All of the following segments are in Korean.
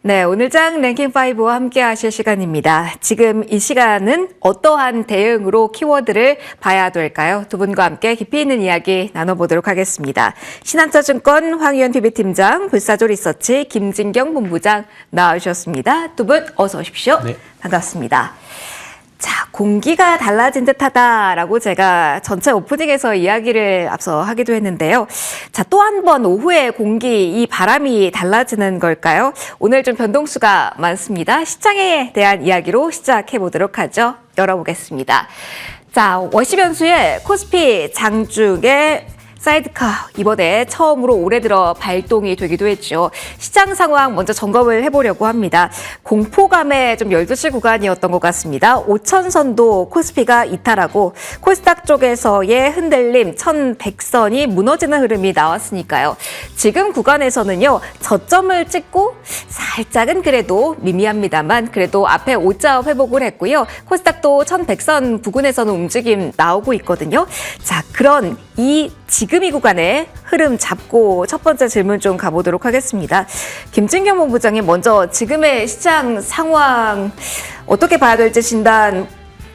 네, 오늘장 랭킹5와 함께 하실 시간입니다. 지금 이 시간은 어떠한 대응으로 키워드를 봐야 될까요? 두 분과 함께 깊이 있는 이야기 나눠보도록 하겠습니다. 신한처증권 황희연 PB팀장, 불사조 리서치 김진경 본부장 나와주셨습니다. 두 분 어서 오십시오. 네. 반갑습니다. 자, 공기가 달라진 듯하다라고 제가 전체 오프닝에서 이야기를 앞서 하기도 했는데요. 자, 또 한 번 오후에 공기, 이 바람이 달라지는 걸까요? 오늘 좀 변동수가 많습니다. 시장에 대한 이야기로 시작해 보도록 하죠. 열어보겠습니다. 자, 월시 변수에 코스피 장중에 사이드카 이번에 처음으로 올해 들어 발동이 되기도 했죠. 시장 상황 먼저 점검을 해보려고 합니다. 공포감의 좀 12시 구간이었던 것 같습니다. 5,000선도 코스피가 이탈하고 코스닥 쪽에서의 흔들림 1,100선이 무너지는 흐름이 나왔으니까요. 지금 구간에서는요. 저점을 찍고 살짝은 그래도 미미합니다만 그래도 앞에 5자 회복을 했고요. 코스닥도 1,100선 부근에서는 움직임 나오고 있거든요. 자, 그런 지금 이 구간에 흐름 잡고 첫 번째 질문 좀 가보도록 하겠습니다. 김진경 본부장님, 먼저 지금의 시장 상황 어떻게 봐야 될지 진단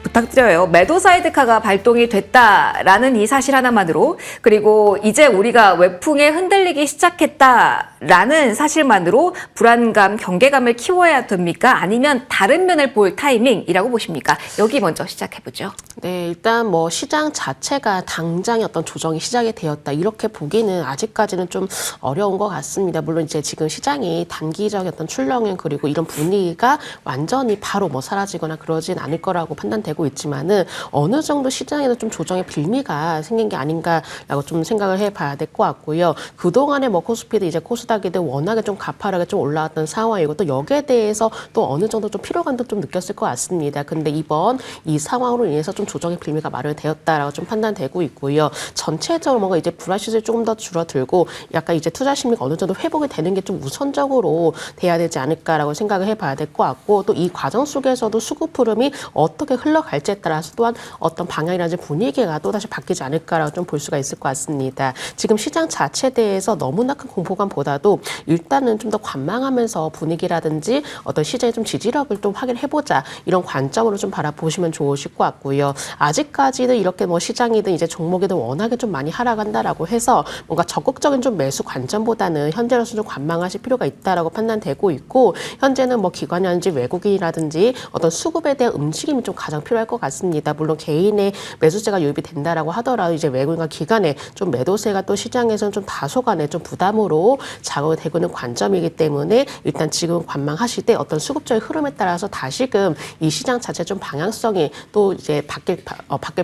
부탁드려요. 매도 사이드카가 발동이 됐다라는 이 사실 하나만으로, 그리고 이제 우리가 외풍에 흔들리기 시작했다라는 사실만으로 불안감, 경계감을 키워야 됩니까? 아니면 다른 면을 볼 타이밍이라고 보십니까? 여기 먼저 시작해보죠. 네, 일단 뭐 시장 자체가 당장의 어떤 조정이 시작이 되었다, 이렇게 보기는 아직까지는 좀 어려운 것 같습니다. 물론 이제 지금 시장이 단기적인 어떤 출렁임 그리고 이런 분위기가 완전히 바로 뭐 사라지거나 그러진 않을 거라고 판단되고 있지만은 어느 정도 시장에도 좀 조정의 빌미가 생긴 게 아닌가라고 좀 생각을 해봐야 될 것 같고요. 그동안에 뭐 코스피도 이제 코스닥이도 워낙에 좀 가파르게 좀 올라왔던 상황이고, 또 여기에 대해서 또 어느 정도 좀 피로감도 좀 느꼈을 것 같습니다. 근데 이번 이 상황으로 인해서 좀 조정의 빌미가 마련되었다라고 좀 판단되고 있고요. 전체적으로 뭔가 이제 불안시설이 조금 더 줄어들고 약간 이제 투자 심리가 어느 정도 회복이 되는 게 좀 우선적으로 돼야 되지 않을까라고 생각을 해봐야 될 것 같고, 또 이 과정 속에서도 수급 흐름이 어떻게 흘러갈지에 따라서 또한 어떤 방향이라든지 분위기가 또다시 바뀌지 않을까라고 좀 볼 수가 있을 것 같습니다. 지금 시장 자체에 대해서 너무나 큰 공포감보다도 일단은 좀 더 관망하면서 분위기라든지 어떤 시장의 좀 지지력을 좀 확인해보자, 이런 관점으로 좀 바라보시면 좋으실 것 같고요. 아직까지는 이렇게 뭐 시장이든 이제 종목이든 워낙에 좀 많이 하락한다라고 해서 뭔가 적극적인 좀 매수 관점보다는 현재로서 좀 관망하실 필요가 있다라고 판단되고 있고, 현재는 뭐 기관이라든지 외국인이라든지 어떤 수급에 대한 움직임이 좀 가장 필요할 것 같습니다. 물론 개인의 매수세가 유입이 된다라고 하더라도 이제 외국인과 기관의 좀 매도세가 또 시장에서는 좀 다소간의 좀 부담으로 작용이 되고 있는 관점이기 때문에 일단 지금 관망하실 때 어떤 수급적인 흐름에 따라서 다시금 이 시장 자체 좀 방향성이 또 이제 바뀔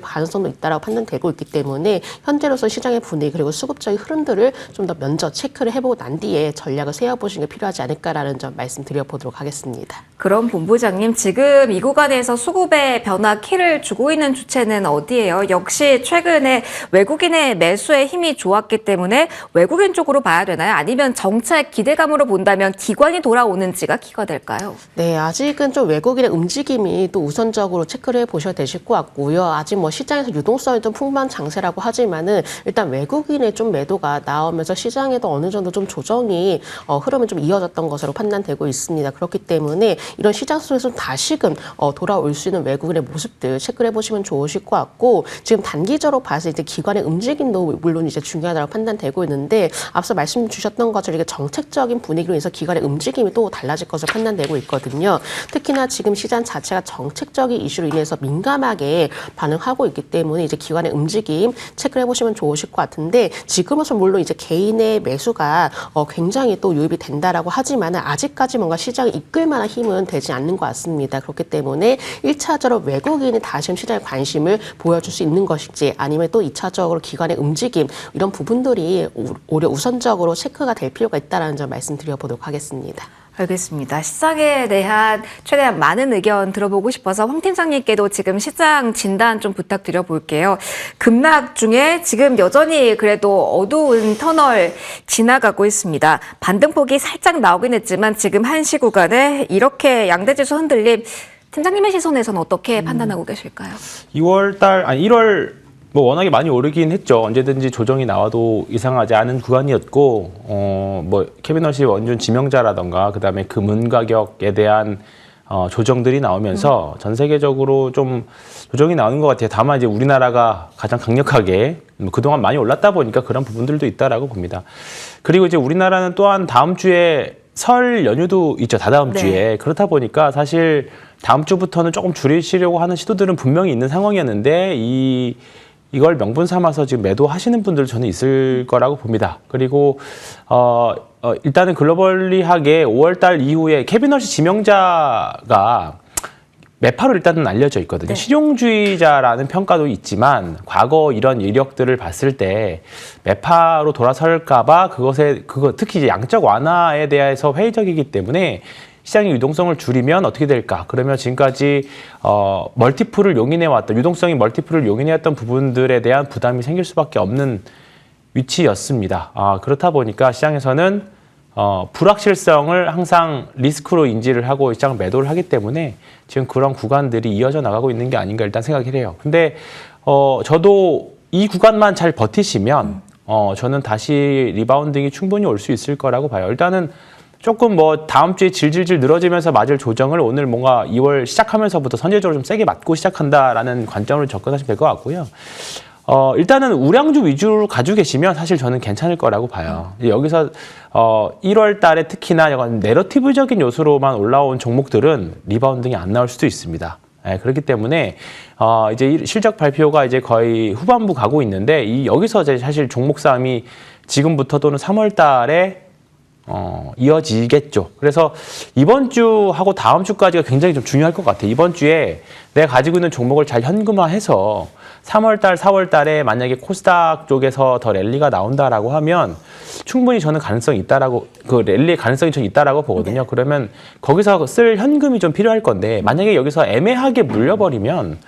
가능성도 있다라고 판단되고 있기 때문에 현재로서 시장의 분위기 그리고 수급적인 흐름들을 좀 더 먼저 체크를 해보고 난 뒤에 전략을 세워보시는 게 필요하지 않을까라는 점 말씀드려보도록 하겠습니다. 그럼 본부장님, 지금 이 구간에서 수급의 변화 키를 주고 있는 주체는 어디예요? 역시 최근에 외국인의 매수에 힘이 좋았기 때문에 외국인 쪽으로 봐야 되나요? 아니면 정책 기대감으로 본다면 기관이 돌아오는지가 키가 될까요? 네, 아직은 좀 외국인의 움직임이 또 우선적으로 체크를 해보셔야 되실 것 같고요. 아직 뭐 시장에서 유동성이 좀 풍부한 장세라고 하지만은 일단 외국인의 좀 매도가 나오면서 시장에도 어느 정도 좀 조정이 흐름이 좀 이어졌던 것으로 판단되고 있습니다. 그렇기 때문에 이런 시장 속에서 다시금 돌아올 수 있는 외국인의 모습들 체크를 해보시면 좋으실 것 같고, 지금 단기적으로 봐서 이제 기관의 움직임도 물론 이제 중요하다고 판단되고 있는데, 앞서 말씀 주셨던 것처럼 이게 정책적인 분위기로 인해서 기관의 움직임이 또 달라질 것으로 판단되고 있거든요. 특히나 지금 시장 자체가 정책적인 이슈로 인해서 민감하게 반응하고 있기 때문에 이제 기관의 움직임 체크를 해보시면 좋으실 것 같은데, 지금으로서 물론 이제 개인의 매수가 굉장히 또 유입이 된다라고 하지만은 아직까지 뭔가 시장을 이끌 만한 힘은 되지 않는 것 같습니다. 그렇기 때문에 1차적으로 외국인이 다시 시장에 관심을 보여줄 수 있는 것인지, 아니면 또 2차적으로 기관의 움직임, 이런 부분들이 오히려 우선적으로 체크가 될 필요가 있다는 점 말씀드려보도록 하겠습니다. 알겠습니다. 시장에 대한 최대한 많은 의견 들어보고 싶어서 황 팀장님께도 지금 시장 진단 좀 부탁드려 볼게요. 급락 중에 지금 여전히 그래도 어두운 터널 지나가고 있습니다. 반등폭이 살짝 나오긴 했지만 지금 한시 구간에 이렇게 양대지수 흔들림, 팀장님의 시선에서는 어떻게 판단하고 계실까요? 1월 뭐 워낙에 많이 오르긴 했죠. 언제든지 조정이 나와도 이상하지 않은 구간이었고, 뭐 캐비넛이 원준 지명자라던가 그다음에 금은 가격에 대한 조정들이 나오면서 전 세계적으로 좀 조정이 나오는 것 같아요. 다만 이제 우리나라가 가장 강력하게 그동안 많이 올랐다 보니까 그런 부분들도 있다라고 봅니다. 그리고 이제 우리나라는 또한 다음 주에 설 연휴도 있죠. 다다음 네. 주에. 그렇다 보니까 사실 다음 주부터는 조금 줄이시려고 하는 시도들은 분명히 있는 상황이었는데 이걸 명분 삼아서 지금 매도하시는 분들 저는 있을 거라고 봅니다. 그리고 일단은 글로벌리하게 5월달 이후에 캐비넛이 지명자가 매파로 일단은 알려져 있거든요. 네. 실용주의자라는 평가도 있지만 과거 이런 이력들을 봤을 때 매파로 돌아설까봐 특히 이제 양적 완화에 대해서 회의적이기 때문에 시장의 유동성을 줄이면 어떻게 될까? 그러면 지금까지 멀티플을 용인해왔던 유동성이 멀티플을 용인해왔던 부분들에 대한 부담이 생길 수밖에 없는 위치였습니다. 그렇다 보니까 시장에서는 불확실성을 항상 리스크로 인지를 하고 시장을 매도를 하기 때문에 지금 그런 구간들이 이어져 나가고 있는 게 아닌가 일단 생각을 해요. 근데 저도 이 구간만 잘 버티시면 저는 다시 리바운딩이 충분히 올 수 있을 거라고 봐요. 일단은 조금 뭐 다음 주에 질질질 늘어지면서 맞을 조정을 오늘 뭔가 2월 시작하면서부터 선제적으로 좀 세게 맞고 시작한다라는 관점으로 접근하시면 될 것 같고요. 일단은 우량주 위주로 가지고 계시면 사실 저는 괜찮을 거라고 봐요. 여기서 1월 달에 특히나 약간 내러티브적인 요소로만 올라온 종목들은 리바운딩이 안 나올 수도 있습니다. 네, 그렇기 때문에 이제 실적 발표가 이제 거의 후반부 가고 있는데 여기서 이제 사실 종목 싸움이 지금부터 또는 3월 달에 이어지겠죠. 그래서 이번 주하고 다음 주까지가 굉장히 좀 중요할 것 같아요. 이번 주에 내가 가지고 있는 종목을 잘 현금화해서 3월 달, 4월 달에 만약에 코스닥 쪽에서 더 랠리가 나온다라고 하면 충분히 저는 가능성이 있다라고, 그 랠리의 가능성이 좀 있다라고 보거든요. 네. 그러면 거기서 쓸 현금이 좀 필요할 건데 만약에 여기서 애매하게 물려버리면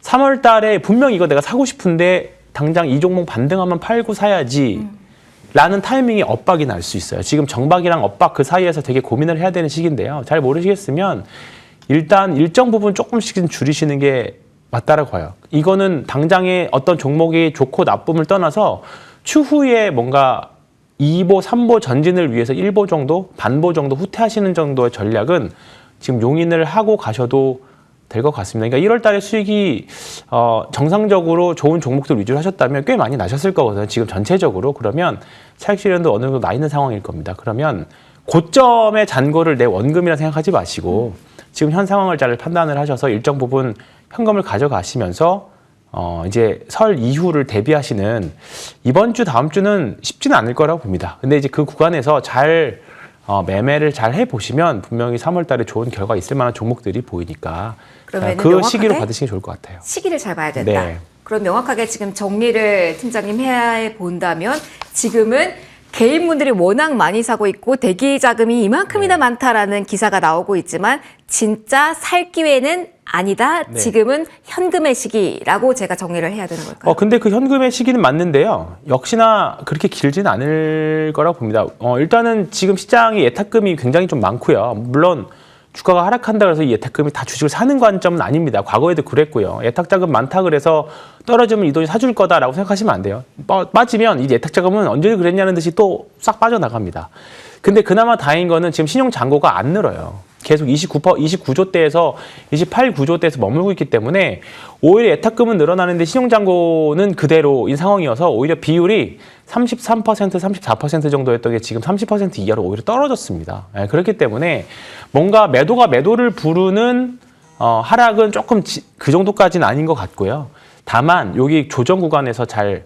3월 달에 분명히 이거 내가 사고 싶은데 당장 이 종목 반등하면 팔고 사야지 라는 타이밍이 엇박이 날 수 있어요. 지금 정박이랑 엇박 그 사이에서 되게 고민을 해야 되는 시기인데요. 잘 모르시겠으면 일단 일정 부분 조금씩은 줄이시는 게 맞다라고 봐요. 이거는 당장에 어떤 종목이 좋고 나쁨을 떠나서 추후에 뭔가 2보, 3보 전진을 위해서 1보 정도, 반보 정도 후퇴하시는 정도의 전략은 지금 용인을 하고 가셔도 될 것 같습니다. 그러니까 1월 달에 수익이 정상적으로 좋은 종목들 위주로 하셨다면 꽤 많이 나셨을 거거든요. 지금 전체적으로. 그러면 차익 실현도 어느 정도 나 있는 상황일 겁니다. 그러면 고점의 잔고를 내 원금이라 생각하지 마시고 지금 현 상황을 잘 판단을 하셔서 일정 부분 현금을 가져가시면서 이제 설 이후를 대비하시는 이번 주 다음 주는 쉽지는 않을 거라고 봅니다. 근데 이제 그 구간에서 잘 매매를 잘 해보시면 분명히 3월 달에 좋은 결과 있을 만한 종목들이 보이니까 그러면은 그 명확하게 시기로 받으시는 게 좋을 것 같아요. 시기를 잘 봐야 된다. 네. 그럼 명확하게 지금 정리를 팀장님 해 본다면 지금은 개인분들이 워낙 많이 사고 있고 대기 자금이 이만큼이나 많다라는 기사가 나오고 있지만 진짜 살 기회는 아니다. 네. 지금은 현금의 시기라고 제가 정리를 해야 되는 걸까요? 근데 그 현금의 시기는 맞는데요. 역시나 그렇게 길지는 않을 거라고 봅니다. 일단은 지금 시장이 예탁금이 굉장히 좀 많고요. 물론 주가가 하락한다 그래서 이 예탁금이 다 주식을 사는 관점은 아닙니다. 과거에도 그랬고요. 예탁자금 많다 그래서 떨어지면 이 돈이 사줄 거다라고 생각하시면 안 돼요. 빠지면 이 예탁자금은 언제 그랬냐는 듯이 또 싹 빠져나갑니다. 근데 그나마 다행인 거는 지금 신용잔고가 안 늘어요. 계속 29조대에서 28구조대에서 머물고 있기 때문에 오히려 예탁금은 늘어나는데 신용잔고는 그대로인 상황이어서 오히려 비율이 33%, 34% 정도였던 게 지금 30% 이하로 오히려 떨어졌습니다. 그렇기 때문에 뭔가 매도가 매도를 부르는 하락은 조금 그 정도까지는 아닌 것 같고요. 다만 여기 조정 구간에서 잘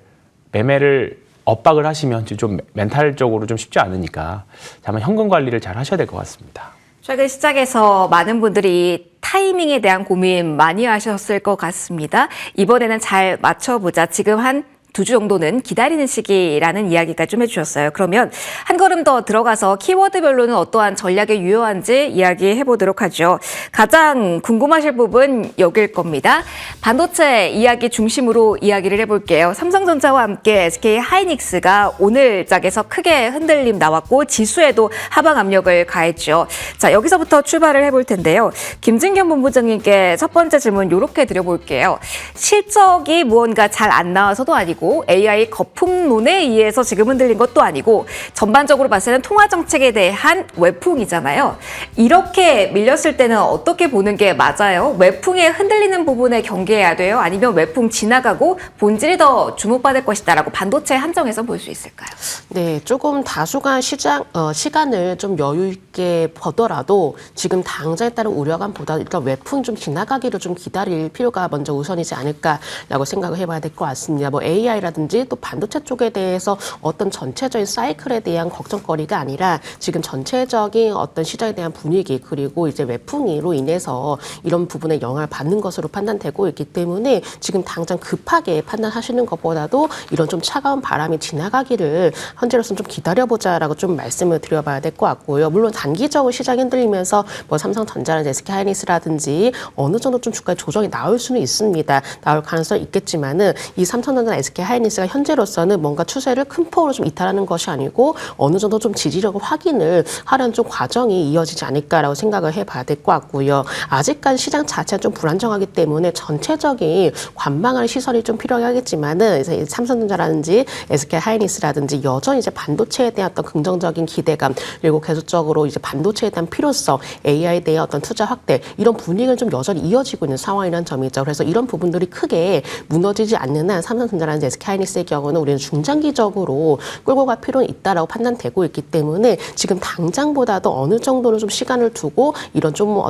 매매를 엇박을 하시면 좀 멘탈적으로 좀 쉽지 않으니까 다만 현금 관리를 잘 하셔야 될 것 같습니다. 최근 시작에서 많은 분들이 타이밍에 대한 고민 많이 하셨을 것 같습니다. 이번에는 잘 맞춰보자. 지금 한 두 주 정도는 기다리는 시기라는 이야기가 좀 해주셨어요. 그러면 한 걸음 더 들어가서 키워드별로는 어떠한 전략이 유효한지 이야기해 보도록 하죠. 가장 궁금하실 부분 여길 겁니다. 반도체 이야기 중심으로 이야기를 해볼게요. 삼성전자와 함께 SK 하이닉스가 오늘 짝에서 크게 흔들림 나왔고 지수에도 하방 압력을 가했죠. 자, 여기서부터 출발을 해볼 텐데요. 김진경 본부장님께 첫 번째 질문 이렇게 드려볼게요. 실적이 무언가 잘 안 나와서도 아니고 AI 거품론에 의해서 지금 흔들린 것도 아니고 전반적으로 봤을 때는 통화 정책에 대한 외풍이잖아요. 이렇게 밀렸을 때는 어떻게 보는 게 맞아요? 외풍에 흔들리는 부분에 경계해야 돼요? 아니면 외풍 지나가고 본질이 더 주목받을 것이다라고 반도체 한정해서 볼 수 있을까요? 네, 조금 다소간 시간을 좀 여유 있게 보더라도 지금 당장에 따른 우려감보다 일단 외풍 좀 지나가기를 좀 기다릴 필요가 먼저 우선이지 않을까라고 생각을 해봐야 될 것 같습니다. 뭐 AI라든지 또 반도체 쪽에 대해서 어떤 전체적인 사이클에 대한 걱정거리가 아니라 지금 전체적인 어떤 시장에 대한 분위기 그리고 이제 외풍으로 인해서 이런 부분에 영향을 받는 것으로 판단되고 있기 때문에 지금 당장 급하게 판단하시는 것보다도 이런 좀 차가운 바람이 지나가기를 현재로서는 좀 기다려보자라고 좀 말씀을 드려봐야 될 것 같고요. 물론 단기적으로 시장이 흔들리면서 뭐 삼성전자라든지 SK하이닉스라든지 어느 정도 좀 주가의 조정이 나올 수는 있습니다. 나올 가능성이 있겠지만은 이 삼성전자나 SK하이닉스가 현재로서는 뭔가 추세를 큰 폭으로 좀 이탈하는 것이 아니고 어느 정도 좀 지지력을 확인을 하려는 좀 과정이 이어지지 않을까라고 생각을 해봐야 될 것 같고요. 아직까지 시장 자체가 좀 불안정하기 때문에 전체적인 관망하는 시선이 좀 필요하겠지만은 이제 삼성전자라든지 SK하이닉스라든지 여전히 이제 반도체에 대한 어떤 긍정적인 기대감 그리고 계속적으로 이제 반도체에 대한 필요성, AI에 대한 어떤 투자 확대 이런 분위기는 좀 여전히 이어지고 있는 상황이라는 점이죠. 그래서 이런 부분들이 크게 무너지지 않는 한 삼성전자라든지 SK하이닉스의 경우는 우리는 중장기적으로 끌고 갈 필요는 있다라고 판단되고 있기 때문에 지금 당장보다도 어느 정도는 좀 시간을 두고 이런 좀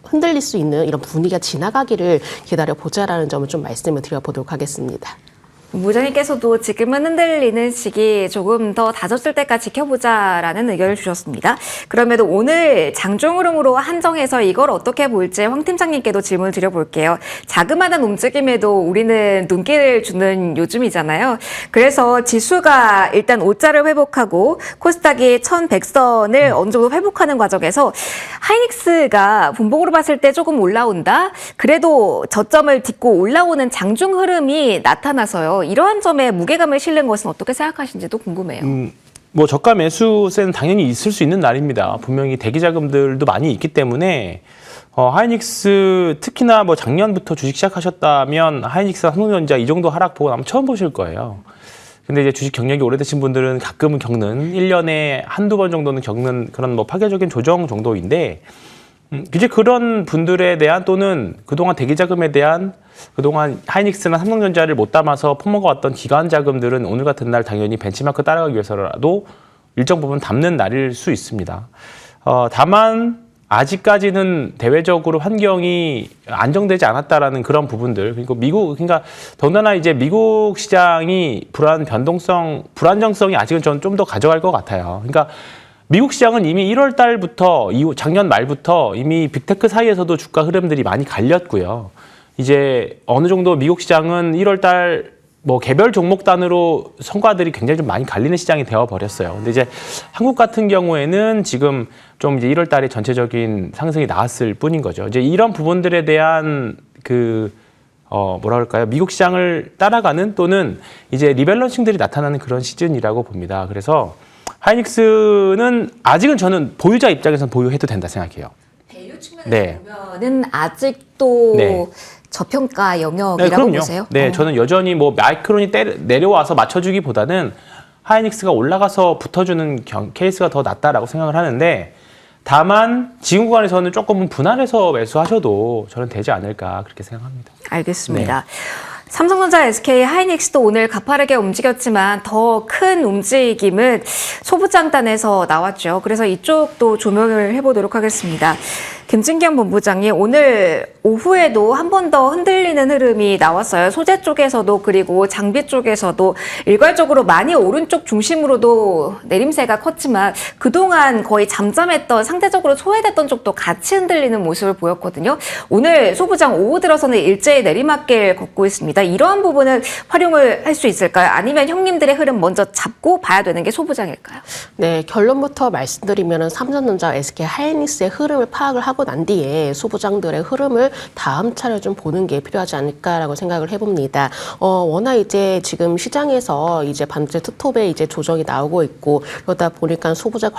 흔들릴 수 있는 이런 분위기가 지나가기를 기다려보자라는 점을 좀 말씀을 드려보도록 하겠습니다. 부장님께서도 지금은 흔들리는 시기 조금 더 다졌을 때까지 지켜보자라는 의견을 주셨습니다. 그럼에도 오늘 장중 흐름으로 한정해서 이걸 어떻게 볼지 황 팀장님께도 질문을 드려볼게요. 자그마한 움직임에도 우리는 눈길을 주는 요즘이잖아요. 그래서 지수가 일단 5자를 회복하고 코스닥이 1100선을 어느 정도 회복하는 과정에서 하이닉스가 분봉으로 봤을 때 조금 올라온다? 그래도 저점을 딛고 올라오는 장중 흐름이 나타나서요. 이러한 점에 무게감을 실는 것은 어떻게 생각하시는지도 궁금해요. 뭐 저가 매수세는 당연히 있을 수 있는 날입니다. 분명히 대기 자금들도 많이 있기 때문에 하이닉스 특히나 뭐 작년부터 주식 시작하셨다면 하이닉스나 삼성전자 이 정도 하락 보고 나면 처음 보실 거예요. 근데 이제 주식 경력이 오래되신 분들은 가끔은 겪는 1년에 한두 번 정도는 겪는 그런 뭐 파괴적인 조정 정도인데 이제 그런 분들에 대한 또는 그동안 대기 자금에 대한 그동안 하이닉스나 삼성전자를 못 담아서 퍼먹어왔던 기관 자금들은 오늘 같은 날 당연히 벤치마크 따라가기 위해서라도 일정 부분 담는 날일 수 있습니다. 다만 아직까지는 대외적으로 환경이 안정되지 않았다라는 그런 부분들 그리고 그러니까 더군다나 이제 미국 시장이 불안정성이 아직은 저는 좀 더 가져갈 것 같아요. 그러니까 미국 시장은 이미 1월 달부터 작년 말부터 이미 빅테크 사이에서도 주가 흐름들이 많이 갈렸고요. 이제 어느 정도 미국 시장은 1월 달 뭐 개별 종목 단으로 성과들이 굉장히 좀 많이 갈리는 시장이 되어 버렸어요. 근데 이제 한국 같은 경우에는 지금 좀 이제 1월 달에 전체적인 상승이 나왔을 뿐인 거죠. 이제 이런 부분들에 대한 뭐라 그럴까요? 미국 시장을 따라가는 또는 이제 리밸런싱들이 나타나는 그런 시즌이라고 봅니다. 그래서 하이닉스는 아직은 저는 보유자 입장에서는 보유해도 된다 생각해요. 밸류 측면에서 보면은 아직도 네. 저평가 영역이라고 보세요? 네, 저는 여전히 뭐 마이크론이 내려와서 맞춰주기보다는 하이닉스가 올라가서 붙어주는 케이스가 더 낫다라고 생각을 하는데 다만 지금 구간에서는 조금은 분할해서 매수하셔도 저는 되지 않을까 그렇게 생각합니다. 알겠습니다. 삼성전자, SK 하이닉스도 오늘 가파르게 움직였지만 더 큰 움직임은 소부장단에서 나왔죠. 그래서 이쪽도 조명을 해보도록 하겠습니다. 김진경 본부장이 오늘 오후에도 한 번 더 흔들리는 흐름이 나왔어요. 소재 쪽에서도 그리고 장비 쪽에서도 일괄적으로 많이 오른쪽 중심으로도 내림세가 컸지만 그동안 거의 잠잠했던 상대적으로 소외됐던 쪽도 같이 흔들리는 모습을 보였거든요. 오늘 소부장 오후 들어서는 일제히 내리막길 걷고 있습니다. 이러한 부분을 활용을 할 수 있을까요? 아니면 형님들의 흐름 먼저 잡고 봐야 되는 게 소부장일까요? 네, 결론부터 말씀드리면 삼성전자, SK 하이닉스의 흐름을 파악을 하고 난 뒤에 소부장들의 흐름을 다음 차례 좀 보는 게 필요하지 않을까라고 생각을 해봅니다. 워낙 이제 지금 시장에서 이제 반도체 투톱에 이제 조정이 나오고 있고 그러다 보니까 소부장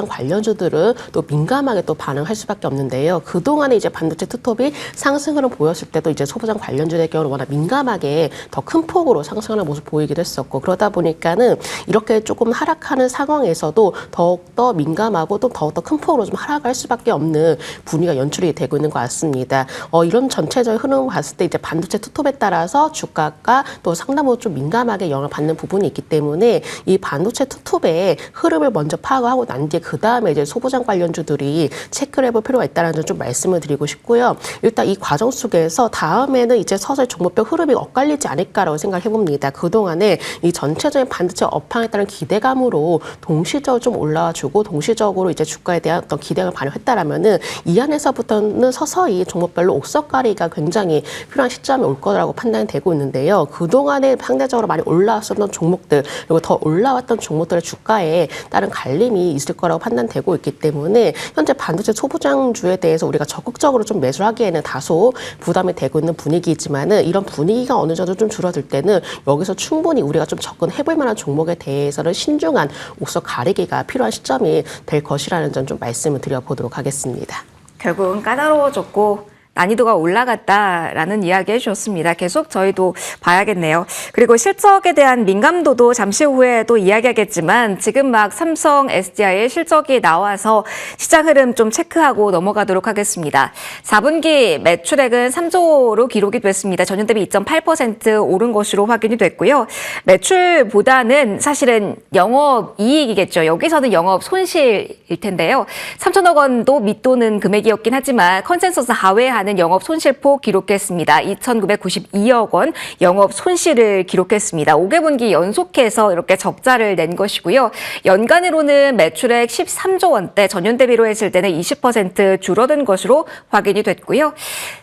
관련주들은 또 민감하게 또 반응할 수밖에 없는데요. 그동안에 이제 반도체 투톱이 상승을 보였을 때도 이제 소부장 관련주의 경우는 워낙 민감하게 더 큰 폭으로 상승하는 모습 보이기도 했었고 그러다 보니까는 이렇게 조금 하락하는 상황에서도 더욱더 민감하고 또 더욱더 큰 폭으로 좀 하락할 수밖에 없는 분위기가 연출이 되고 있는 것 같습니다. 이런 전체적인 흐름을 봤을 때 이제 반도체 투톱에 따라서 주가가 또 상당부분 좀 민감하게 영향을 받는 부분이 있기 때문에 이 반도체 투톱의 흐름을 먼저 파악하고 난 뒤에 그 다음에 이제 소부장 관련주들이 체크를 해볼 필요가 있다는 점 좀 말씀을 드리고 싶고요. 일단 이 과정 속에서 다음에는 이제 서서히 종목별 흐름이 엇갈리지 않을까라고 생각을 해봅니다. 그동안에 이 전체적인 반도체 업황에 따른 기대감으로 동시적으로 좀 올라와주고 동시적으로 이제 주가에 대한 어떤 기대감을 반영했다라면은 이 안에서부터는 서서히 종목별로 옥석가리가 굉장히 필요한 시점이 올 거라고 판단이 되고 있는데요. 그동안에 상대적으로 많이 올라왔었던 종목들 그리고 더 올라왔던 종목들의 주가에 따른 갈림이 있을 거라고 판단되고 있기 때문에 현재 반도체 소부장주에 대해서 우리가 적극적으로 좀 매수를 하기에는 다소 부담이 되고 있는 분위기이지만은 이런 분위기가 어느 정도 좀 줄어들 때는 여기서 충분히 우리가 좀 접근해볼 만한 종목에 대해서는 신중한 옥석 가리기가 필요한 시점이 될 것이라는 점 좀 말씀을 드려보도록 하겠습니다. 결국은 까다로워졌고 난이도가 올라갔다라는 이야기 해주셨습니다. 계속 저희도 봐야겠네요. 그리고 실적에 대한 민감도도 잠시 후에 또 이야기하겠지만 지금 막 삼성 SDI의 실적이 나와서 시장 흐름 좀 체크하고 넘어가도록 하겠습니다. 4분기 매출액은 3조로 기록이 됐습니다. 전년 대비 2.8% 오른 것으로 확인이 됐고요. 매출보다는 사실은 영업이익이겠죠. 여기서는 영업 손실일 텐데요. 3천억 원도 밑도는 금액이었긴 하지만 컨센서스 하회하는 영업 손실폭 기록했습니다. 2,992억 원 영업 손실을 기록했습니다. 5개분기 연속해서 이렇게 적자를 낸 것이고요. 연간으로는 매출액 13조 원대, 전년 대비로 했을 때는 20% 줄어든 것으로 확인이 됐고요.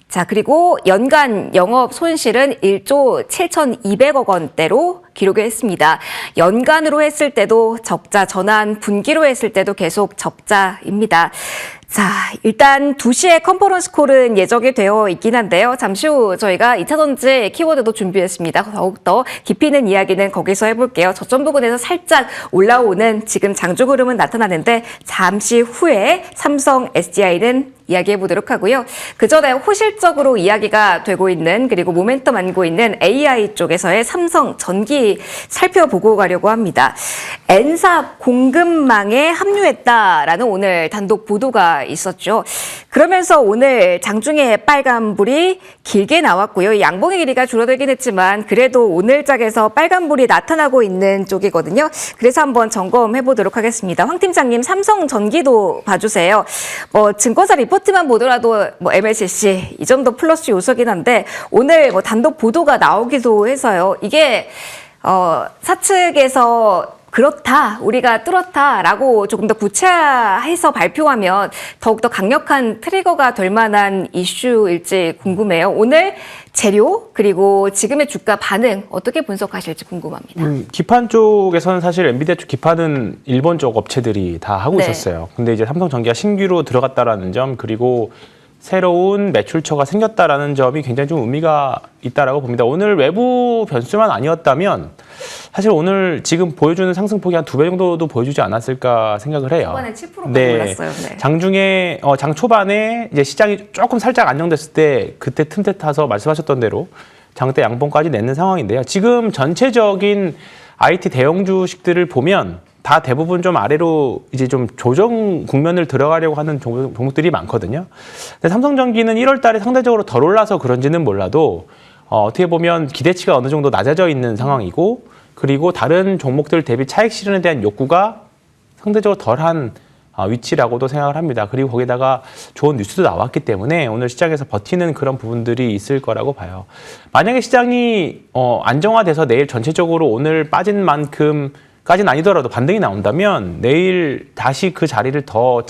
자, 그리고 연간 영업 손실은 1조 7,200억 원대로 기록했습니다. 연간으로 했을 때도 적자, 전환 분기로 했을 때도 계속 적자입니다. 자, 일단 2시에 컨퍼런스 콜은 예정이 되어 있긴 한데요. 잠시 후 저희가 2차전지 키워드도 준비했습니다. 더욱더 깊이 있는 이야기는 거기서 해볼게요. 저점 부근에서 살짝 올라오는 지금 장중 흐름은 나타나는데 잠시 후에 삼성 SDI는 이야기해 보도록 하고요. 그 전에 호실적으로 이야기가 되고 있는 그리고 모멘텀 안고 있는 AI 쪽에서의 삼성 전기 살펴보고 가려고 합니다. N사 공급망에 합류했다라는 오늘 단독 보도가 있었죠. 그러면서 오늘 장중에 빨간불이 길게 나왔고요. 양봉의 길이가 줄어들긴 했지만 그래도 오늘장에서 빨간불이 나타나고 있는 쪽이거든요. 그래서 한번 점검해 보도록 하겠습니다. 황 팀장님, 삼성 전기도 봐주세요. 증권사 리포트만 보더라도 MLCC 이 정도 플러스 요소긴 한데 오늘 단독 보도가 나오기도 해서요. 이게 사측에서 그렇다, 우리가 뚫었다라고 조금 더 구체화해서 발표하면 더욱더 강력한 트리거가 될 만한 이슈일지 궁금해요. 오늘 재료 그리고 지금의 주가 반응 어떻게 분석하실지 궁금합니다. 기판 쪽에서는 사실 엔비디아 쪽 기판은 일본 쪽 업체들이 다 하고 네. 있었어요. 근데 이제 삼성전기가 신규로 들어갔다라는 점 그리고 새로운 매출처가 생겼다라는 점이 굉장히 좀 의미가 있다라고 봅니다. 오늘 외부 변수만 아니었다면 사실 오늘 지금 보여주는 상승폭이 한 2배 정도도 보여주지 않았을까 생각을 해요. 초반에 7%까지 올랐어요. 네. 장중에 장 초반에 이제 시장이 조금 살짝 안정됐을 때 그때 틈새 타서 말씀하셨던 대로 장대 양봉까지 내는 상황인데요. 지금 전체적인 IT 대형 주식들을 보면 다 대부분 좀 아래로 이제 좀 조정 국면을 들어가려고 하는 종목들이 많거든요. 근데 삼성전기는 1월 달에 상대적으로 덜 올라서 그런지는 몰라도 어떻게 보면 기대치가 어느 정도 낮아져 있는 상황이고 그리고 다른 종목들 대비 차익 실현에 대한 욕구가 상대적으로 덜한 위치라고도 생각을 합니다. 그리고 거기다가 좋은 뉴스도 나왔기 때문에 오늘 시장에서 버티는 그런 부분들이 있을 거라고 봐요. 만약에 시장이 안정화돼서 내일 전체적으로 오늘 빠진 만큼까지는 아니더라도 반등이 나온다면 내일 다시 그 자리를 더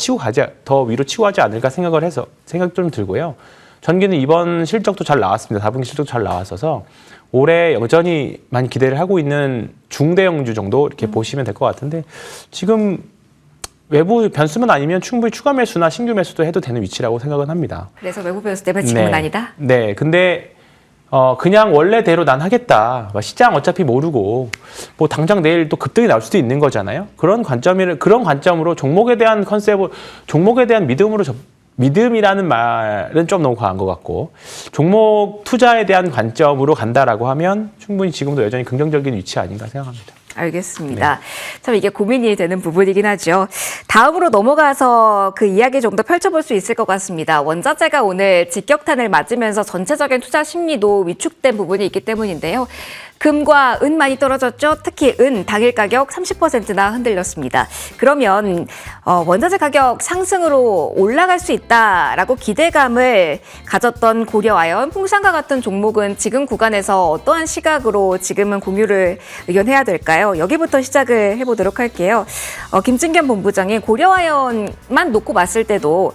위로 치고 가지 않을까 생각 좀 들고요. 전기는 이번 실적도 잘 나왔습니다. 4분기 실적도 잘 나왔어서 올해 여전히 많이 기대를 하고 있는 중대형주 정도 이렇게 보시면 될 것 같은데 지금 외부 변수만 아니면 충분히 추가 매수나 신규 매수도 해도 되는 위치라고 생각은 합니다. 그래서 외부 변수 때문에 지금은 아니다? 네, 근데 그냥 원래대로 난 하겠다. 시장 어차피 모르고 뭐 당장 내일 또 급등이 나올 수도 있는 거잖아요. 그런 관점으로 종목에 대한 믿음이라는 말은 좀 너무 과한 것 같고 종목 투자에 대한 관점으로 간다라고 하면 충분히 지금도 여전히 긍정적인 위치 아닌가 생각합니다. 알겠습니다. 참 이게 고민이 되는 부분이긴 하죠. 다음으로 넘어가서 그 이야기 좀 더 펼쳐볼 수 있을 것 같습니다. 원자재가 오늘 직격탄을 맞으면서 전체적인 투자 심리도 위축된 부분이 있기 때문인데요. 금과 은 많이 떨어졌죠. 특히 은 당일 가격 30%나 흔들렸습니다. 그러면 원자재 가격 상승으로 올라갈 수 있다라고 기대감을 가졌던 고려아연, 풍산과 같은 종목은 지금 구간에서 어떠한 시각으로 지금은 공유를 의견해야 될까요? 여기부터 시작을 해보도록 할게요. 김진겸 본부장이 고려아연만 놓고 봤을 때도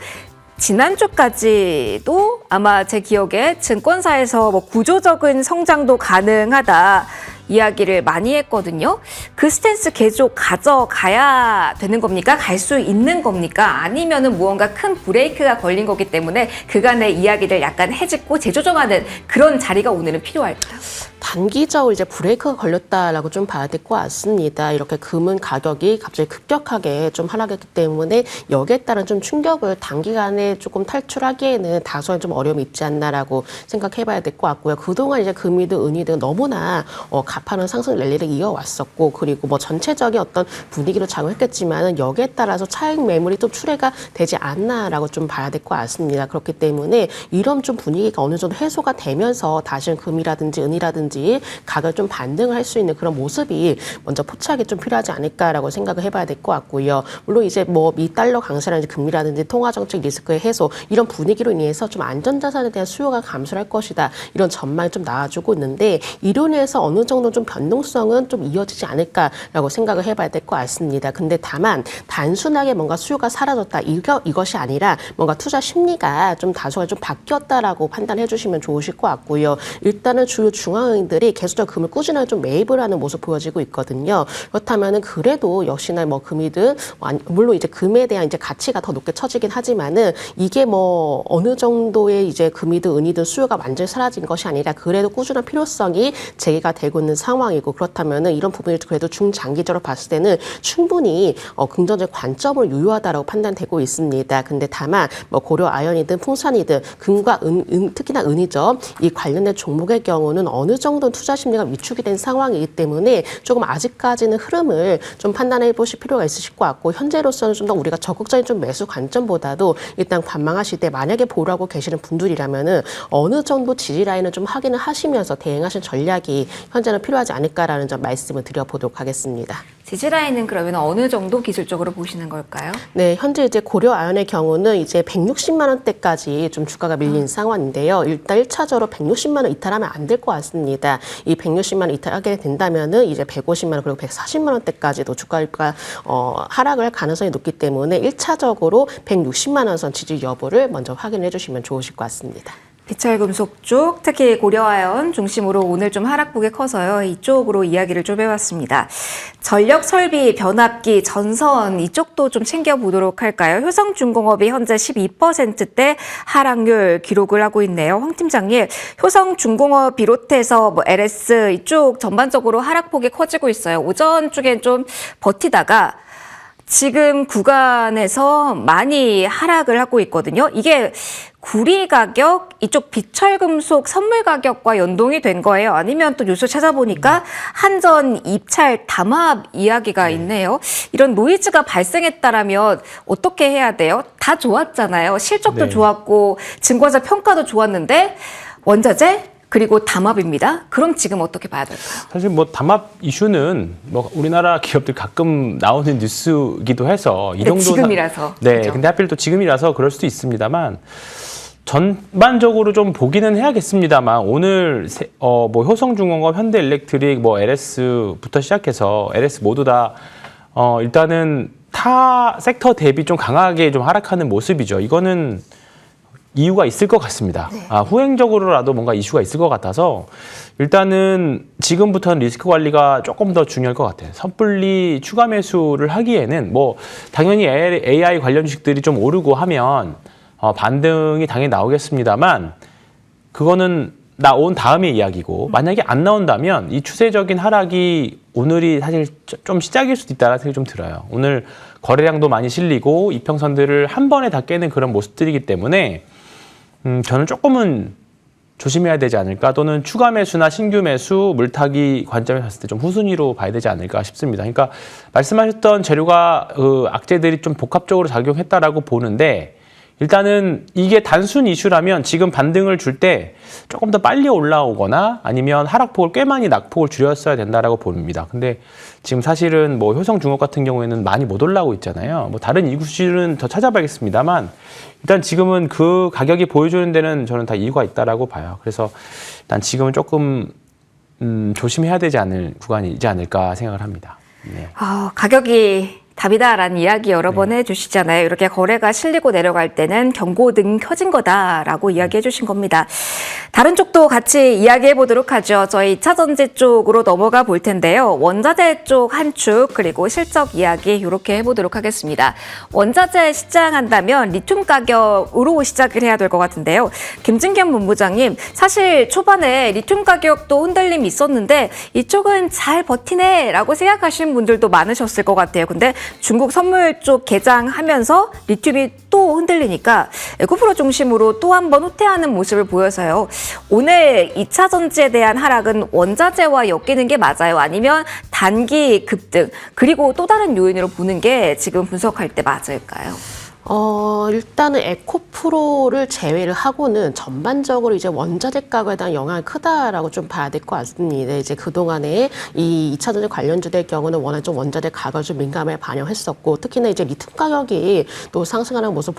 지난주까지도 아마 제 기억에 증권사에서 뭐 구조적인 성장도 가능하다 이야기를 많이 했거든요. 그 스탠스 계속 가져가야 되는 겁니까? 갈 수 있는 겁니까? 아니면은 무언가 큰 브레이크가 걸린 거기 때문에 그간의 이야기를 약간 해집고 재조정하는 그런 자리가 오늘은 필요할까요? 단기적으로 이제 브레이크가 걸렸다라고 좀 봐야 될 것 같습니다. 이렇게 금은 가격이 갑자기 급격하게 좀 하락했기 때문에 여기에 따른 좀 충격을 단기간에 조금 탈출하기에는 다소한 좀 어려움이 있지 않나라고 생각해봐야 될 것 같고요. 그동안 이제 금이든 은이든 너무나 가파른 상승 랠리를 이어왔었고 그리고 뭐 전체적인 어떤 분위기로 작용했겠지만은 여기에 따라서 차익 매물이 좀 출회가 되지 않나라고 좀 봐야 될 것 같습니다. 그렇기 때문에 이런 좀 분위기가 어느 정도 해소가 되면서 다시는 금이라든지 은이라든지 가격을 좀 반등을 할 수 있는 그런 모습이 먼저 포착이 좀 필요하지 않을까라고 생각을 해봐야 될 것 같고요. 물론 이제 뭐 미 달러 강세라든지 금리라든지 통화 정책 리스크의 해소 이런 분위기로 인해서 좀 안전자산에 대한 수요가 감소할 것이다 이런 전망이 좀 나와주고 있는데 이로 인해서 어느 정도 좀 변동성은 좀 이어지지 않을까라고 생각을 해봐야 될 것 같습니다. 근데 다만 단순하게 뭔가 수요가 사라졌다 이것이 아니라 뭔가 투자 심리가 좀 다소가 좀 바뀌었다라고 판단해 주시면 좋으실 것 같고요. 일단은 주요 중앙은행들이 계속적으로 금을 꾸준하게 좀 매입을 하는 모습 보여지고 있거든요. 그렇다면은 그래도 역시나 뭐 금이든 물론 이제 금에 대한 이제 가치가 더 높게 처지긴 하지만은 이게 뭐 어느 정도의 이제 금이든 은이든 수요가 완전히 사라진 것이 아니라 그래도 꾸준한 필요성이 제기가 되고 있는 상황이고 그렇다면은 이런 부분을 그래도 중장기적으로 봤을 때는 충분히 긍정적 관점을 유효하다라고 판단되고 있습니다. 근데 다만 뭐 고려아연이든 풍산이든 금과 은 특히나 은이죠. 이 관련된 종목의 경우는 어느 정도 투자 심리가 위축이 된 상황이기 때문에 조금 아직까지는 흐름을 좀 판단해 보실 필요가 있으실 것 같고 현재로서는 좀 더 우리가 적극적인 좀 매수 관점보다도 일단 관망하실 때 만약에 보유하고 계시는 분들이라면은 어느 정도 지지 라인을 좀 확인을 하시면서 대응하신 전략이 현재는 필요하지 않을까라는 점 말씀을 드려보도록 하겠습니다. 지지라인은 그러면 어느 정도 기술적으로 보시는 걸까요? 네, 현재 이제 고려아연의 경우는 이제 160만 원대까지 좀 주가가 밀린 상황인데요. 일단 1차적으로 160만 원 이탈하면 안 될 것 같습니다. 이 160만 원 이탈하게 된다면은 이제 150만 원 그리고 140만 원대까지도 주가가 하락을 가능성이 높기 때문에 1차적으로 160만 원 선 지지 여부를 먼저 확인해 주시면 좋으실 것 같습니다. 비철금속 쪽, 특히 고려아연 중심으로 오늘 좀 하락폭이 커서요. 이쪽으로 이야기를 좀 해봤습니다. 전력설비, 변압기, 전선 이쪽도 좀 챙겨보도록 할까요? 효성중공업이 현재 12%대 하락률 기록을 하고 있네요. 황 팀장님, 효성중공업 비롯해서 뭐 LS 이쪽 전반적으로 하락폭이 커지고 있어요. 오전 쪽엔 좀 버티다가 지금 구간에서 많이 하락을 하고 있거든요. 이게 구리 가격, 이쪽 비철금속 선물 가격과 연동이 된 거예요? 아니면 또 뉴스 찾아보니까 한전 입찰 담합 이야기가 있네요. 이런 노이즈가 발생했다라면 어떻게 해야 돼요? 다 좋았잖아요. 실적도 좋았고 증권사 평가도 좋았는데 원자재? 그리고 담합입니다. 그럼 지금 어떻게 봐야 될까요? 사실 뭐 담합 이슈는 뭐 우리나라 기업들 가끔 나오는 뉴스이기도 해서 이 정도 지금이라서. 네, 그렇죠? 근데 하필 또 지금이라서 그럴 수도 있습니다만 전반적으로 좀 보기는 해야겠습니다만 오늘 뭐 효성중공업, 현대일렉트릭, 뭐 LS부터 시작해서 LS 모두 다 일단은 타 섹터 대비 좀 강하게 좀 하락하는 모습이죠. 이거는 이유가 있을 것 같습니다. 네. 후행적으로라도 뭔가 이슈가 있을 것 같아서 일단은 지금부터는 리스크 관리가 조금 더 중요할 것 같아요. 섣불리 추가 매수를 하기에는 뭐 당연히 AI 관련 주식들이 좀 오르고 하면 반등이 당연히 나오겠습니다만 그거는 나온 다음의 이야기고 만약에 안 나온다면 이 추세적인 하락이 오늘이 사실 좀 시작일 수도 있다는 생각이 좀 들어요. 오늘 거래량도 많이 실리고 이평선들을 한 번에 다 깨는 그런 모습들이기 때문에 저는 조금은 조심해야 되지 않을까 또는 추가 매수나 신규 매수, 물타기 관점에 봤을 때 좀 후순위로 봐야 되지 않을까 싶습니다. 그러니까 말씀하셨던 재료가 악재들이 좀 복합적으로 작용했다라고 보는데 일단은 이게 단순 이슈라면 지금 반등을 줄 때 조금 더 빨리 올라오거나 아니면 하락폭을 꽤 많이 낙폭을 줄였어야 된다라고 봅니다. 근데 지금 사실은 뭐 효성중업 같은 경우에는 많이 못 올라오고 있잖아요. 뭐 다른 이슈는 더 찾아봐야겠습니다만 일단 지금은 그 가격이 보여주는 데는 저는 다 이유가 있다라고 봐요. 그래서 일단 지금은 조금 조심해야 되지 않을 구간이지 않을까 생각을 합니다. 네. 가격이 답이다라는 이야기 여러 번 해주시잖아요. 이렇게 거래가 실리고 내려갈 때는 경고등 켜진 거다라고 이야기해 주신 겁니다. 다른 쪽도 같이 이야기해 보도록 하죠. 저희 2차 전지 쪽으로 넘어가 볼 텐데요. 원자재 쪽 한 축 그리고 실적 이야기 이렇게 해보도록 하겠습니다. 원자재 시장한다면 리튬 가격으로 시작을 해야 될 것 같은데요. 김진겸 본부장님, 사실 초반에 리튬 가격도 흔들림이 있었는데 이쪽은 잘 버티네라고 생각하시는 분들도 많으셨을 것 같아요. 근데 중국 선물 쪽 개장하면서 리튬이 또 흔들리니까 에코프로 중심으로 또 한 번 후퇴하는 모습을 보여서요. 오늘 2차 전지에 대한 하락은 원자재와 엮이는 게 맞아요? 아니면 단기 급등 그리고 또 다른 요인으로 보는 게 지금 분석할 때 맞을까요? 일단은 에코프로를 제외를 하고는 전반적으로 이제 원자재 가격에 대한 영향이 크다라고 좀 봐야 될 것 같습니다. 이제 그동안에 이 2차 전지 관련주들 경우는 워낙 좀 원자재 가격을 좀 민감하게 반영했었고 특히나 이제 리튬 가격이 또 상승하는 모습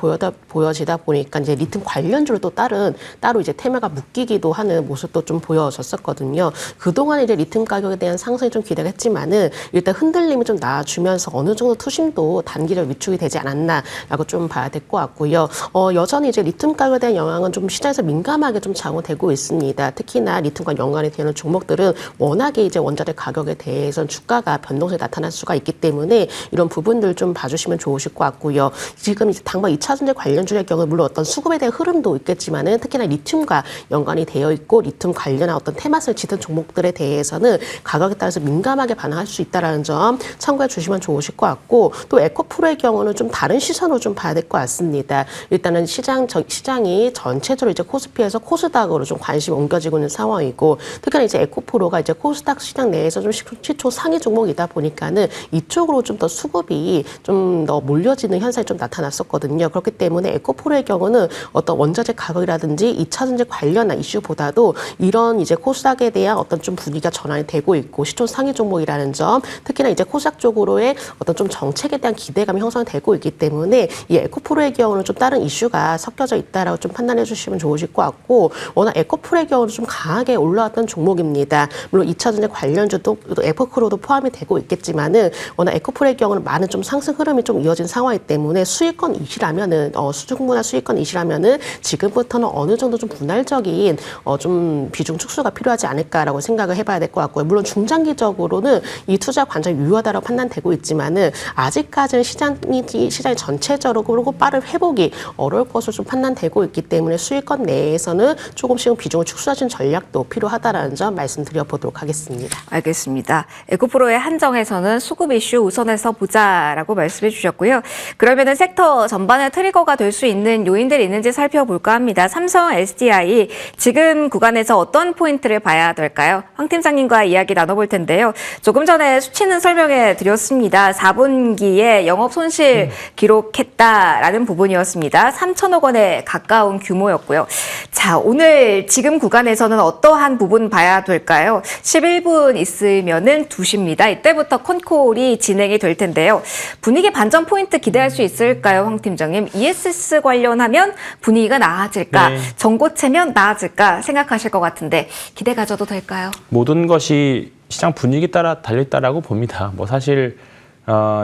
보여지다 보니까 이제 리튬 관련주로 또 따로 이제 테마가 묶이기도 하는 모습도 좀 보여졌었거든요. 그동안 이제 리튬 가격에 대한 상승이 좀 기대가 했지만은 일단 흔들림이 좀 나와주면서 어느 정도 투심도 단기적 위축이 되지 않았나라고 좀 봐야 될 것 같고요. 여전히 이제 리튬 가격에 대한 영향은 좀 시장에서 민감하게 좀 작용되고 있습니다. 특히나 리튬과 연관이 되는 종목들은 워낙에 이제 원자재 가격에 대해서는 주가가 변동성이 나타날 수가 있기 때문에 이런 부분들 좀 봐주시면 좋으실 것 같고요. 지금 이제 당장 2차 전지 관련주의 경우 물론 어떤 수급에 대한 흐름도 있겠지만은 특히나 리튬과 연관이 되어 있고 리튬 관련한 어떤 테마를 짙은 종목들에 대해서는 가격에 따라서 민감하게 반응할 수 있다는 점 참고해 주시면 좋으실 것 같고 또 에코프로의 경우는 좀 다른 시선으로 좀 봐야 될 것 같습니다. 일단은 시장이 전체적으로 이제 코스피에서 코스닥으로 좀 관심이 옮겨지고 있는 상황이고 특히나 이제 에코프로가 이제 코스닥 시장 내에서 좀 시초 상위 종목이다 보니까는 이쪽으로 좀 더 수급이 좀 더 몰려지는 현상이 좀 나타났었거든요. 그렇기 때문에 에코프로의 경우는 어떤 원자재 가격이라든지 2차 전지 관련한 이슈보다도 이런 이제 코스닥에 대한 어떤 좀 분위기가 전환이 되고 있고 시초 상위 종목이라는 점 특히나 이제 코스닥 쪽으로의 어떤 좀 정책에 대한 기대감이 형성되고 있기 때문에 이 에코프로의 경우는 좀 다른 이슈가 섞여져 있다라고 좀 판단해 주시면 좋으실 것 같고 워낙 에코프로의 경우는 좀 강하게 올라왔던 종목입니다. 물론 2차 전지 관련주도 에코프로도 포함이 되고 있겠지만은 워낙 에코프로의 경우는 많은 좀 상승 흐름이 좀 이어진 상황이기 때문에 수익권이시라면은 수중분할 수익권이시라면은 지금부터는 어느 정도 좀 분할적인 좀 비중 축소가 필요하지 않을까라고 생각을 해봐야 될 것 같고요. 물론 중장기적으로는 이 투자 관점이 유효하다고 판단되고 있지만은 아직까지는 시장이 전체적으로 빠른 회복이 어려울 것으로 좀 판단되고 있기 때문에 수익권 내에서는 조금씩은 비중을 축소하신 전략도 필요하다라는 점 말씀드려보도록 하겠습니다. 알겠습니다. 에코프로의 한정에서는 수급 이슈 우선해서 보자라고 말씀해 주셨고요. 그러면은 섹터 전반의 트리거가 될 수 있는 요인들이 있는지 살펴볼까 합니다. 삼성 SDI 지금 구간에서 어떤 포인트를 봐야 될까요? 황 팀장님과 이야기 나눠볼 텐데요. 조금 전에 수치는 설명해 드렸습니다. 4분기에 영업 손실 기록했다. 될까라는 부분이었습니다. 3천억 원에 가까운 규모였고요. 자, 오늘 지금 구간에서는 어떠한 부분 봐야 될까요? 11분 있으면은 2시입니다. 이때부터 컨콜이 진행이 될 텐데요. 분위기 반전 포인트 기대할 수 있을까요, 황 팀장님? ESS 관련하면 분위기가 나아질까? 네. 전고체면 나아질까 생각하실 것 같은데 기대 가져도 될까요? 모든 것이 시장 분위기 따라 달려있다라고 봅니다. 뭐 사실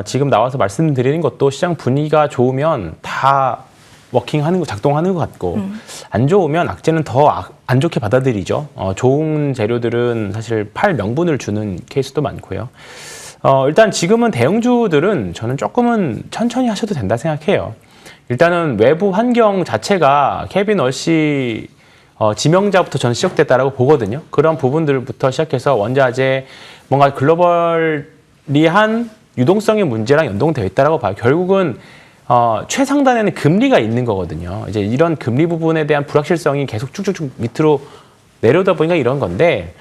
지금 나와서 말씀드리는 것도 시장 분위기가 좋으면 다 워킹하는 거, 작동하는 것 같고 안 좋으면 악재는 더 안 좋게 받아들이죠. 좋은 재료들은 사실 팔 명분을 주는 케이스도 많고요. 일단 지금은 대형주들은 저는 조금은 천천히 하셔도 된다 생각해요. 일단은 외부 환경 자체가 케빈 얼씨 지명자부터 저는 시작됐다라고 보거든요. 그런 부분들부터 시작해서 원자재, 뭔가 글로벌리한 유동성의 문제랑 연동되어 있다라고 봐요. 결국은 최상단에는 금리가 있는 거거든요. 이제 이런 금리 부분에 대한 불확실성이 계속 쭉쭉쭉 밑으로 내려오다 보니까 이런 건데,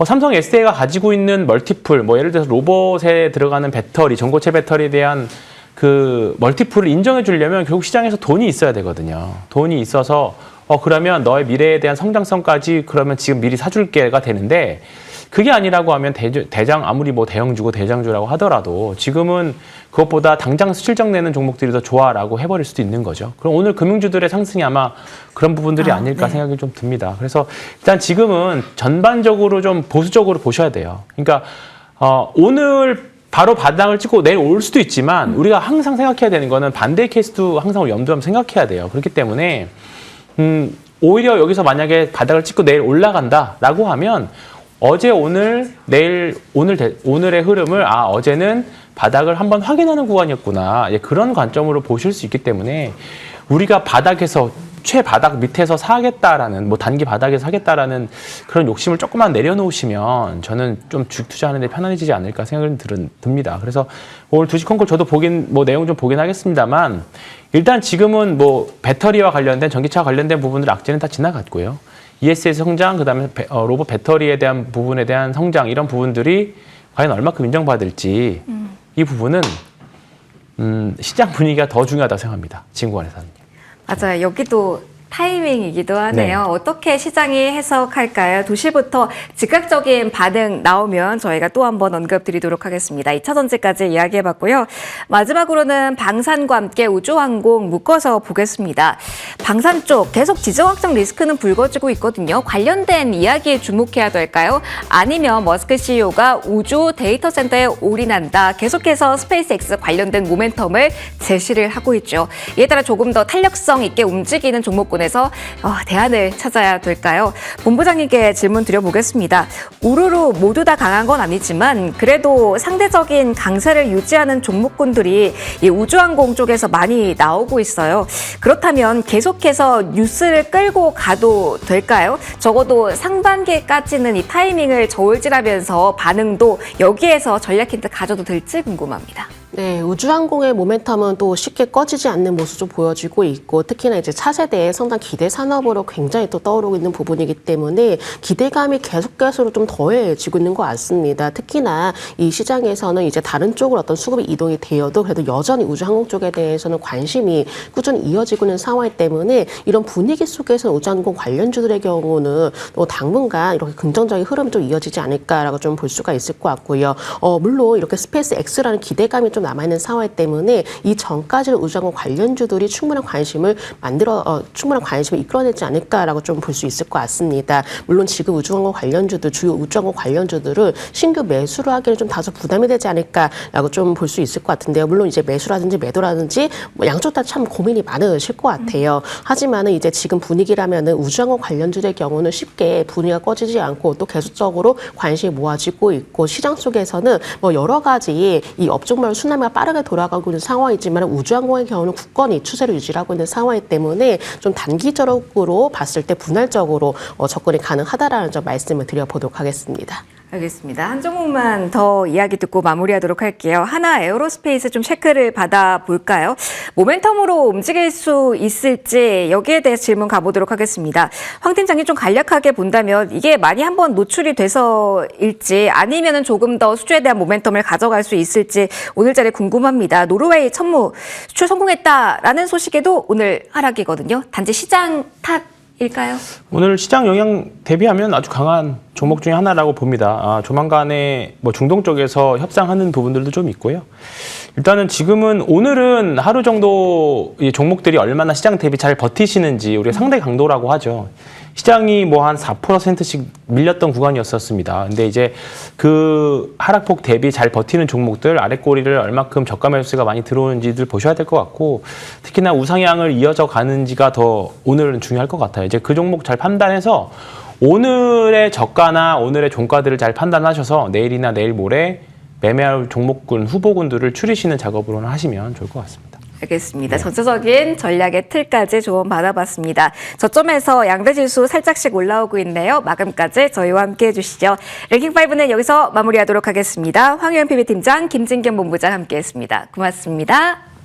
삼성 SDI가 가지고 있는 멀티플, 뭐 예를 들어서 로봇에 들어가는 배터리, 전고체 배터리에 대한 그 멀티플을 인정해 주려면 결국 시장에서 돈이 있어야 되거든요. 돈이 있어서 그러면 너의 미래에 대한 성장성까지 그러면 지금 미리 사줄게가 되는데, 그게 아니라고 하면 대장 아무리 뭐 대형주고 대장주라고 하더라도 지금은 그것보다 당장 실적 내는 종목들이 더 좋아라고 해버릴 수도 있는 거죠. 그럼 오늘 금융주들의 상승이 아마 그런 부분들이 아닐까 생각이 좀 듭니다. 그래서 일단 지금은 전반적으로 좀 보수적으로 보셔야 돼요. 그러니까 오늘 바로 바닥을 찍고 내일 올 수도 있지만 우리가 항상 생각해야 되는 거는 반대 케이스도 항상 염두에 한번 생각해야 돼요. 그렇기 때문에 오히려 여기서 만약에 바닥을 찍고 내일 올라간다라고 하면 어제, 오늘, 내일, 오늘의 흐름을 어제는 바닥을 한번 확인하는 구간이었구나. 그런 관점으로 보실 수 있기 때문에 우리가 바닥에서 최바닥 밑에서 사겠다라는, 뭐 단기 바닥에서 사겠다라는 그런 욕심을 조금만 내려놓으시면 저는 좀 주식 투자하는 데 편안해지지 않을까 생각이 듭니다. 그래서 오늘 주식 컨콜 저도 내용 좀 보긴 하겠습니다만, 일단 지금은 뭐 배터리와 관련된, 전기차와 관련된 부분들 악재는 다 지나갔고요. ESS 성장, 그다음에 로봇 배터리에 대한 부분에 대한 성장, 이런 부분들이 과연 얼마큼 인정받을지 이 부분은 시장 분위기가 더 중요하다고 생각합니다. 지금 구간에서는. 맞아요. 여기도 타이밍이기도 하네요. 네. 어떻게 시장이 해석할까요? 2시부터 즉각적인 반응 나오면 저희가 또 한번 언급드리도록 하겠습니다. 2차 전지까지 이야기해봤고요. 마지막으로는 방산과 함께 우주항공 묶어서 보겠습니다. 방산 쪽 계속 지정 확정 리스크는 불거지고 있거든요. 관련된 이야기에 주목해야 될까요? 아니면 머스크 CEO가 우주 데이터 센터에 올인한다. 계속해서 스페이스X 관련된 모멘텀을 제시를 하고 있죠. 이에 따라 조금 더 탄력성 있게 움직이는 종목군 에서 대안을 찾아야 될까요? 본부장님께 질문 드려보겠습니다. 우르르 모두 다 강한 건 아니지만 그래도 상대적인 강세를 유지하는 종목군들이 이 우주항공 쪽에서 많이 나오고 있어요. 그렇다면 계속해서 뉴스를 끌고 가도 될까요? 적어도 상반기까지는 이 타이밍을 저울질하면서 반응도 여기에서 전략 힌트 가져도 될지 궁금합니다. 네, 우주항공의 모멘텀은 또 쉽게 꺼지지 않는 모습도 보여지고 있고, 특히나 이제 차세대의 상당 기대 산업으로 굉장히 또 떠오르고 있는 부분이기 때문에 기대감이 계속해서 좀 더해지고 있는 것 같습니다. 특히나 이 시장에서는 이제 다른 쪽으로 어떤 수급이 이동이 되어도 그래도 여전히 우주항공 쪽에 대해서는 관심이 꾸준히 이어지고 있는 상황이기 때문에 이런 분위기 속에서 우주항공 관련주들의 경우는 당분간 이렇게 긍정적인 흐름이 좀 이어지지 않을까라고 좀 볼 수가 있을 것 같고요. 물론 이렇게 스페이스 X라는 기대감이 좀 남아있는 상황이기 때문에 이 전까지는 우주항공 관련주들이 충분한 관심을 이끌어내지 않을까라고 좀 볼 수 있을 것 같습니다. 물론 지금 우주항공 관련주들, 주요 우주항공 관련주들은 신규 매수를 하기에는 좀 다소 부담이 되지 않을까라고 좀 볼 수 있을 것 같은데요. 물론 이제 매수라든지 매도라든지 양쪽 다 참 고민이 많으실 것 같아요. 하지만은 이제 지금 분위기라면은 우주항공 관련주의 경우는 쉽게 분위기가 꺼지지 않고 또 계속적으로 관심이 모아지고 있고, 시장 속에서는 뭐 여러 가지 이 업종별 순환매가 빠르게 돌아가고 있는 상황이지만 우주항공의 경우는 굳건히 추세를 유지하고 있는 상황이기 때문에 좀 단기적으로 봤을 때 분할적으로 접근이 가능하다라는 점 말씀을 드려보도록 하겠습니다. 알겠습니다. 한 종목만 더 이야기 듣고 마무리하도록 할게요. 하나 에어로스페이스 좀 체크를 받아볼까요? 모멘텀으로 움직일 수 있을지 여기에 대해서 질문 가보도록 하겠습니다. 황 팀장님 좀 간략하게 본다면 이게 많이 한번 노출이 돼서일지 아니면은 조금 더 수주에 대한 모멘텀을 가져갈 수 있을지 오늘 자리에 궁금합니다. 노르웨이 천무 수출 성공했다라는 소식에도 오늘 하락이거든요. 단지 시장 탓일까요? 오늘 시장 영향 대비하면 아주 강한 종목 중에 하나라고 봅니다. 조만간에 뭐 중동 쪽에서 협상하는 부분들도 좀 있고요. 일단은 지금은 오늘은 하루 정도 이 종목들이 얼마나 시장 대비 잘 버티시는지 우리가 상대 강도라고 하죠. 시장이 뭐 한 4%씩 밀렸던 구간이었었습니다. 근데 이제 그 하락폭 대비 잘 버티는 종목들 아랫꼬리를 얼마큼 저가 매수가 많이 들어오는지들 보셔야 될 것 같고 특히나 우상향을 이어져 가는지가 더 오늘은 중요할 것 같아요. 이제 그 종목 잘 판단해서 오늘의 저가나 오늘의 종가들을 잘 판단하셔서 내일이나 내일 모레 매매할 종목군 후보군들을 추리시는 작업으로는 하시면 좋을 것 같습니다. 알겠습니다. 전체적인 전략의 틀까지 조언 받아봤습니다. 저점에서 양대지수 살짝씩 올라오고 있네요. 마감까지 저희와 함께해 주시죠. 랭킹5는 여기서 마무리하도록 하겠습니다. 황유연 PB팀장, 김진경 본부장 함께했습니다. 고맙습니다.